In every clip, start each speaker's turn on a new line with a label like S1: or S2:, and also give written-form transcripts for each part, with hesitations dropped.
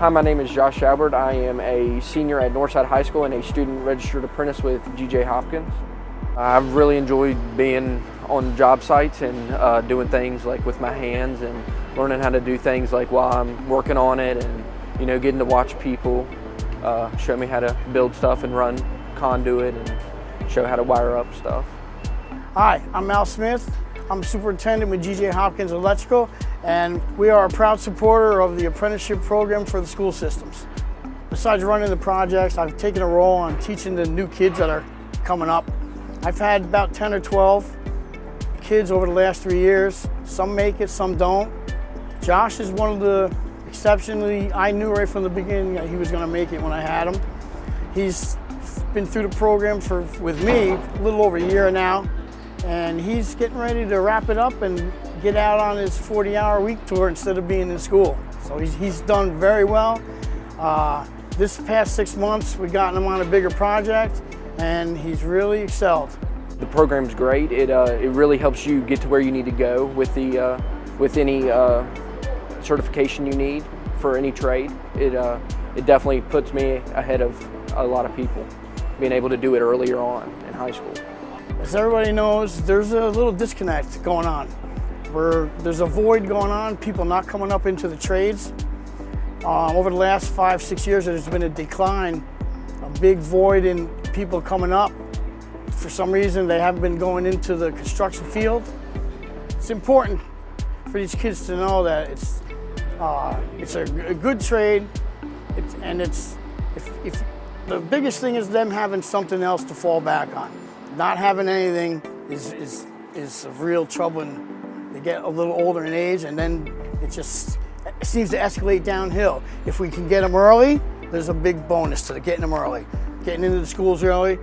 S1: Hi, my name is Josh Albert. I am a senior at Northside High School and a student registered apprentice with Hopkins. I've really enjoyed being on job sites and doing things like with my hands and learning how to do things like while I'm working on it, and getting to watch people show me how to build stuff and run conduit and show how to wire up stuff.
S2: Hi, I'm Al Smith. I'm superintendent with Hopkins Electrical, and we are a proud supporter of the apprenticeship program for the school systems. Besides running the projects, I've taken a role on teaching the new kids that are coming up. I've had about 10 or 12 kids over the last 3 years. Some make it, some don't. Josh is one of the exceptionally, I knew right from the beginning that he was going to make it when I had him. He's been through the program with me a little over a year now, and he's getting ready to wrap it up and get out on his 40-hour week tour instead of being in school. So he's done very well. This past 6 months, we've gotten him on a bigger project, and he's really excelled.
S1: The program's great. It really helps you get to where you need to go with any certification you need for any trade. It definitely puts me ahead of a lot of people, being able to do it earlier on in high school.
S2: As everybody knows, there's a little disconnect going on, where there's a void going on, people not coming up into the trades. Over the last 5-6 years, there's been a decline, a big void in people coming up. For some reason, they haven't been going into the construction field. It's important for these kids to know that it's a good trade, if the biggest thing is them having something else to fall back on. Not having anything is a real trouble when they get a little older in age, and then it seems to escalate downhill. If we can get them early, there's a big bonus to getting them early. Getting into the schools early,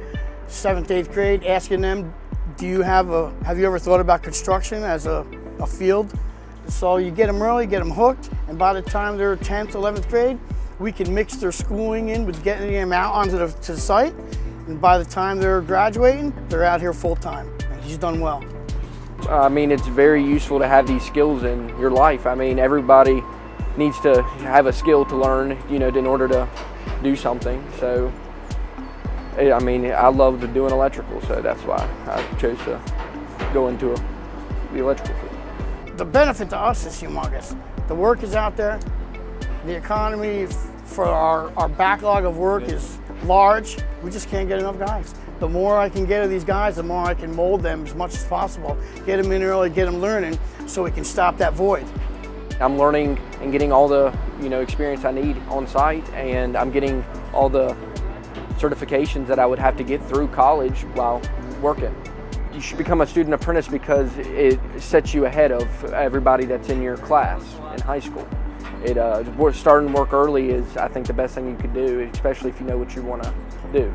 S2: 7th, 8th grade, asking them, have you ever thought about construction as a field? So you get them early, get them hooked, and by the time they're 10th, 11th grade, we can mix their schooling in with getting them out onto the site. And by the time they're graduating, they're out here full time, and he's done well.
S1: I mean, it's very useful to have these skills in your life. I mean, everybody needs to have a skill to learn, in order to do something. So, I mean, I loved doing electrical, so that's why I chose to go into the electrical field.
S2: The benefit to us is humongous. The work is out there. The economy for our backlog of work is large. We just can't get enough guys. The more I can get of these guys, the more I can mold them as much as possible. Get them in early, get them learning, so we can stop that void.
S1: I'm learning and getting all the experience I need on site, and I'm getting all the certifications that I would have to get through college while working. You should become a student apprentice because it sets you ahead of everybody that's in your class in high school. Starting work early is, I think, the best thing you could do, especially if you know what you want to do.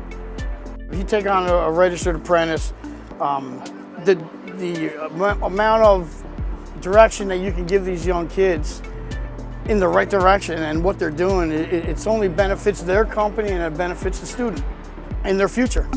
S2: If you take on a registered apprentice, the amount of direction that you can give these young kids in the right direction and what they're doing, it's only benefits their company and it benefits the student and their future.